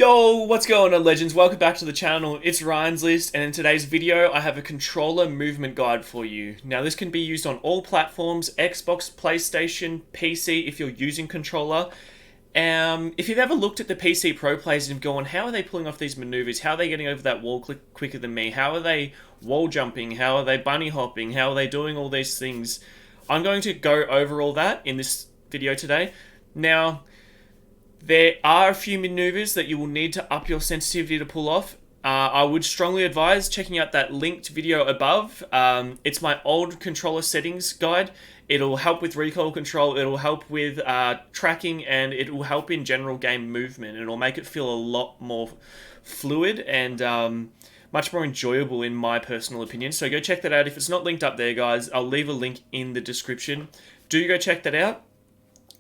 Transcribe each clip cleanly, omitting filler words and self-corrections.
Yo, what's going on, legends? Welcome back to the channel. It's RyansList, and in today's video I have a controller movement guide for you. Now this can be used on all platforms: Xbox, PlayStation, PC if you're using controller. If you've ever looked at the PC pro players and gone, how are they pulling off these maneuvers? How are they getting over that wall quicker than me? How are they wall jumping? How are they bunny hopping? How are they doing all these things? I'm going to go over all that in this video today. Now, there are a few maneuvers that you will need to up your sensitivity to pull off. I would strongly advise checking out that linked video above. It's my old controller settings guide. It'll help with recoil control, it'll help with tracking, and it will help in general game movement. It'll make it feel a lot more fluid and much more enjoyable in my personal opinion. So go check that out. If it's not linked up there, guys, I'll leave a link in the description. Do go check that out.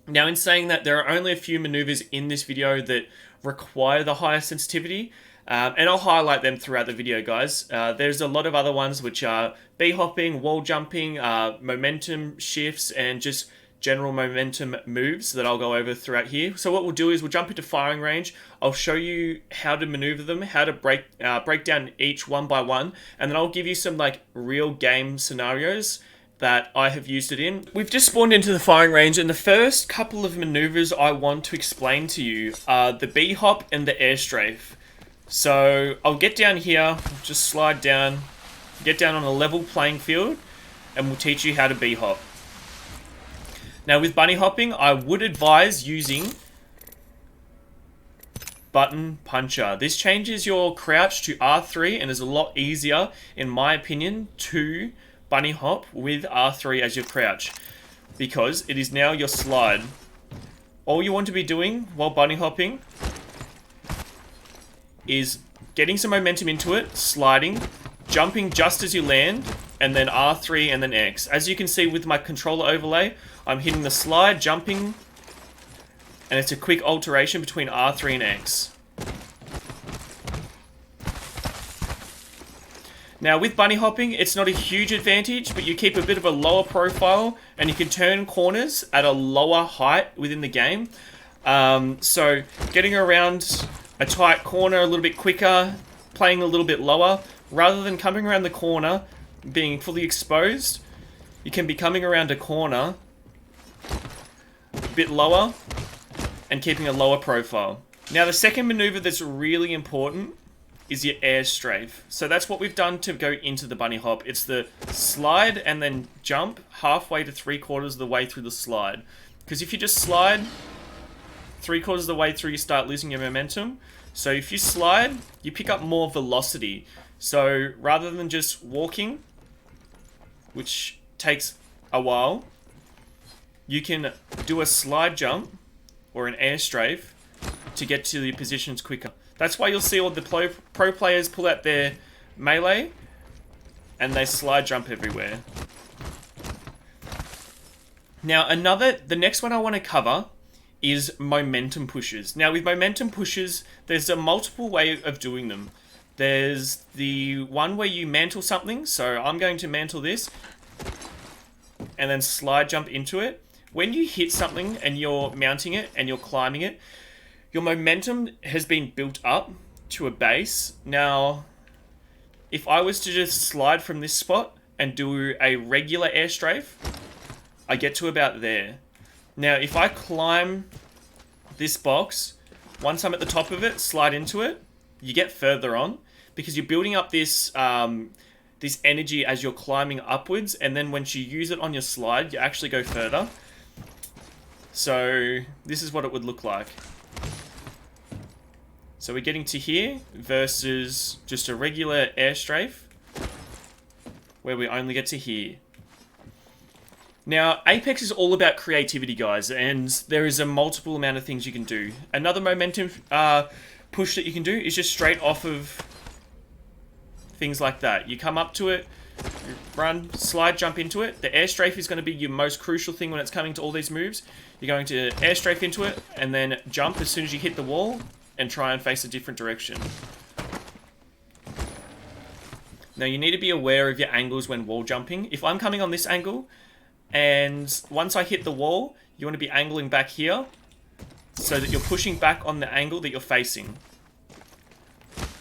Now, in saying that, there are only a few maneuvers in this video that require the higher sensitivity, and I'll highlight them throughout the video, guys. There's a lot of other ones which are B-hopping, wall jumping, momentum shifts, and just general momentum moves that I'll go over throughout here. So what we'll do is we'll jump into firing range. I'll show you how to maneuver them, how to break down each one by one, and then I'll give you some like real game scenarios that I have used it in. We've just spawned into the firing range, and the first couple of maneuvers I want to explain to you are the B-hop and the air strafe. So I'll get down here, just slide down, get down on a level playing field, and we'll teach you how to B-hop. Now with bunny hopping, I would advise using button puncher. This changes your crouch to R3 and is a lot easier, in my opinion, to bunny hop with R3 as your crouch, because it is now your slide. All you want to be doing while bunny hopping is getting some momentum into it, sliding, jumping just as you land, and then R3 and then X. As you can see with my controller overlay, I'm hitting the slide, jumping, and it's a quick alteration between R3 and X. Now with bunny hopping, it's not a huge advantage, but you keep a bit of a lower profile and you can turn corners at a lower height within the game. So getting around a tight corner a little bit quicker, playing a little bit lower, rather than coming around the corner, being fully exposed, you can be coming around a corner a bit lower and keeping a lower profile. Now the second maneuver that's really important is your air strafe. So that's what we've done to go into the bunny hop. It's the slide and then jump halfway to 3/4 of the way through the slide. Because if you just slide 3/4 of the way through, you start losing your momentum. So if you slide, you pick up more velocity. So rather than just walking, which takes a while, you can do a slide jump or an air strafe to get to the positions quicker. That's why you'll see all the pro players pull out their melee and they slide jump everywhere. Now the next one I want to cover is momentum pushes. Now with momentum pushes, there's a multiple way of doing them. There's the one where you mantle something. So I'm going to mantle this and then slide jump into it. When you hit something and you're mounting it and you're climbing it, your momentum has been built up to a base. Now, if I was to just slide from this spot and do a regular air strafe, I get to about there. Now, if I climb this box, once I'm at the top of it, slide into it, you get further on because you're building up this this energy as you're climbing upwards, and then once you use it on your slide, you actually go further. So this is what it would look like. So we're getting to here versus just a regular air strafe where we only get to here. Now, Apex is all about creativity, guys, and there is a multiple amount of things you can do. Another momentum push that you can do is just straight off of things like that. You come up to it, run, slide, jump into it. The air strafe is going to be your most crucial thing when it's coming to all these moves. You're going to air strafe into it and then jump as soon as you hit the wall and try and face a different direction. Now you need to be aware of your angles when wall jumping. If I'm coming on this angle, and once I hit the wall, you want to be angling back here so that you're pushing back on the angle that you're facing.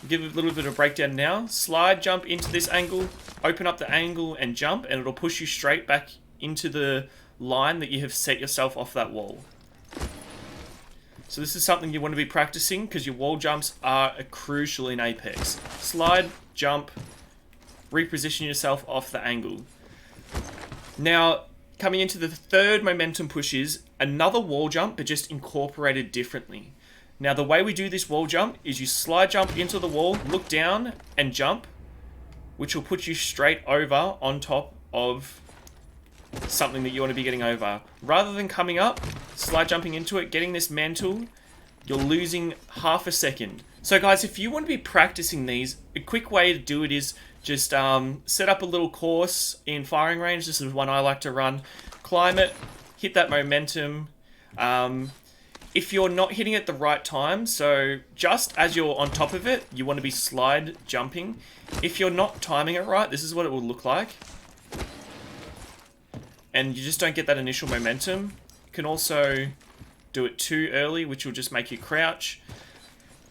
Give it a little bit of breakdown now. Slide, jump into this angle, open up the angle and jump, and it'll push you straight back into the line that you have set yourself off that wall. So this is something you want to be practicing because your wall jumps are crucial in Apex. Slide, jump, reposition yourself off the angle. Now, coming into the third momentum push is another wall jump, but just incorporated differently. Now, the way we do this wall jump is you slide jump into the wall, look down, and jump, which will put you straight over on top of something that you want to be getting over. Rather than coming up, slide jumping into it, getting this mantle, you're losing half a second. So guys, if you want to be practicing these, a quick way to do it is just set up a little course in firing range. This is one I like to run. Climb it, hit that momentum. If you're not hitting it at the right time, so just as you're on top of it, you want to be slide jumping. If you're not timing it right, this is what it will look like. And you just don't get that initial momentum. You can also do it too early, which will just make you crouch.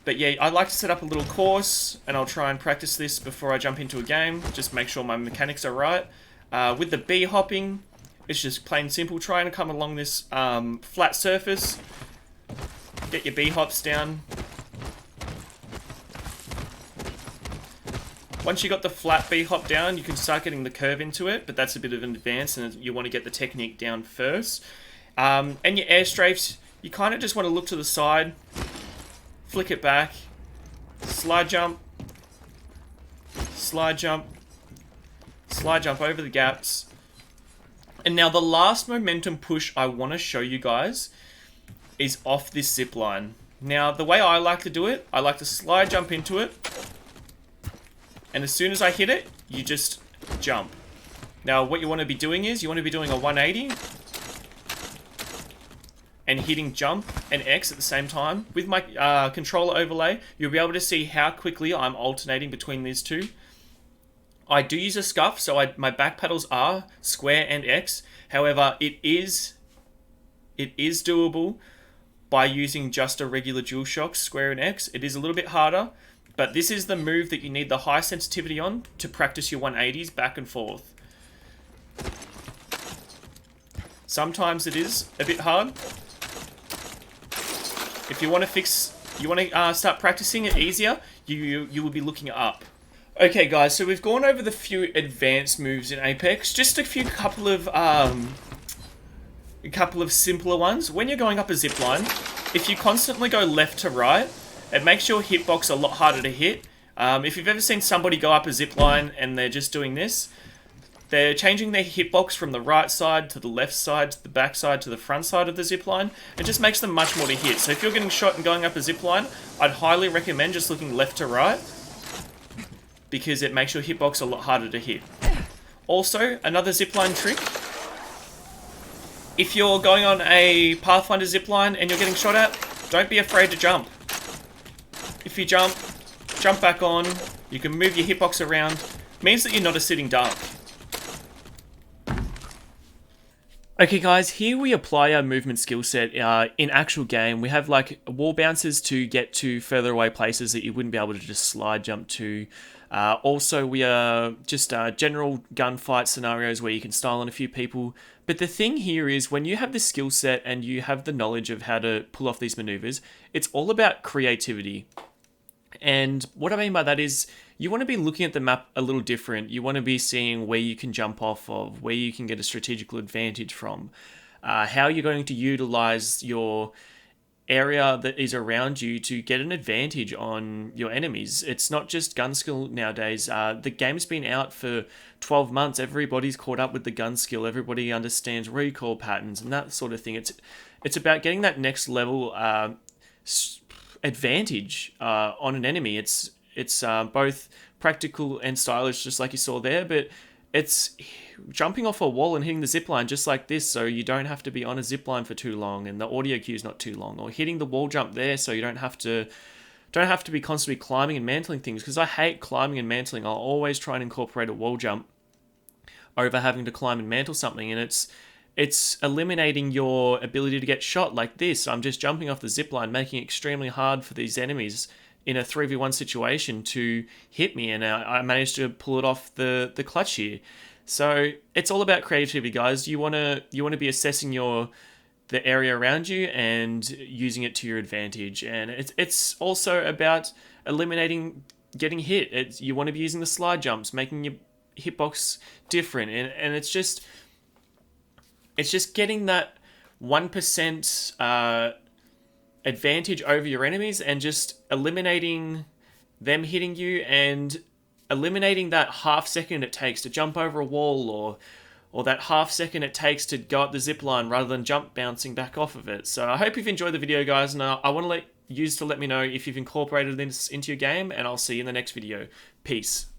But yeah, I like to set up a little course, and I'll try and practice this before I jump into a game. Just make sure my mechanics are right. With the B hopping, it's just plain simple. Trying to come along this flat surface. Get your B hops down. Once you got the flat B hop down, you can start getting the curve into it, but that's a bit of an advance, and you want to get the technique down first. And your air strafes, you kind of just want to look to the side, flick it back, slide jump, slide jump, slide jump over the gaps. And now the last momentum push I want to show you guys is off this zip line. Now, the way I like to do it, I like to slide jump into it, and as soon as I hit it, you just jump. Now, what you want to be doing is, you want to be doing a 180, and hitting jump and X at the same time. With my controller overlay, you'll be able to see how quickly I'm alternating between these two. I do use a scuff, so my back pedals are square and X. However, it is doable by using just a regular DualShock square and X. It is a little bit harder, but this is the move that you need the high sensitivity on to practice your 180s back and forth. Sometimes it is a bit hard. If you want to start practicing it easier, you will be looking up. Okay guys, so we've gone over the few advanced moves in Apex. Just a couple of simpler ones. When you're going up a zipline, if you constantly go left to right, it makes your hitbox a lot harder to hit. If you've ever seen somebody go up a zipline and they're just doing this, they're changing their hitbox from the right side to the left side, to the back side, to the front side of the zipline. It just makes them much more to hit. So if you're getting shot and going up a zipline, I'd highly recommend just looking left to right, because it makes your hitbox a lot harder to hit. Also, another zipline trick. If you're going on a Pathfinder zipline and you're getting shot at, don't be afraid to jump. If you jump back on, you can move your hitbox around. It means that you're not a sitting duck. Okay guys, here we apply our movement skill set in actual game. We have like wall bounces to get to further away places that you wouldn't be able to just slide jump to. Also, we are just general gunfight scenarios where you can style on a few people. But the thing here is, when you have the skill set and you have the knowledge of how to pull off these maneuvers, it's all about creativity. And what I mean by that is, you want to be looking at the map a little different. You want to be seeing where you can jump off of, where you can get a strategical advantage from, how you're going to utilize your area that is around you to get an advantage on your enemies. It's not just gun skill nowadays. The game's been out for 12 months. Everybody's caught up with the gun skill. Everybody understands recoil patterns and that sort of thing. It's about getting that next level advantage on an enemy. It's both practical and stylish, just like you saw there, but it's jumping off a wall and hitting the zipline just like this, so you don't have to be on a zipline for too long and the audio cue is not too long, or hitting the wall jump there so you don't have to be constantly climbing and mantling things, because I hate climbing and mantling. I'll always try and incorporate a wall jump over having to climb and mantle something, and it's eliminating your ability to get shot like this. I'm just jumping off the zipline, making it extremely hard for these enemies in a 3v1 situation to hit me, and I managed to pull it off the clutch here. So it's all about creativity, guys. You wanna be assessing the area around you and using it to your advantage, and it's also about eliminating getting hit. You want to be using the slide jumps, making your hitbox different, and it's just getting that 1% advantage over your enemies, and just eliminating them hitting you, and eliminating that half second it takes to jump over a wall, or that half second it takes to go up the zip line rather than jump bouncing back off of it. So I hope you've enjoyed the video, guys, and I want to let me know if you've incorporated this into your game, and I'll see you in the next video. Peace.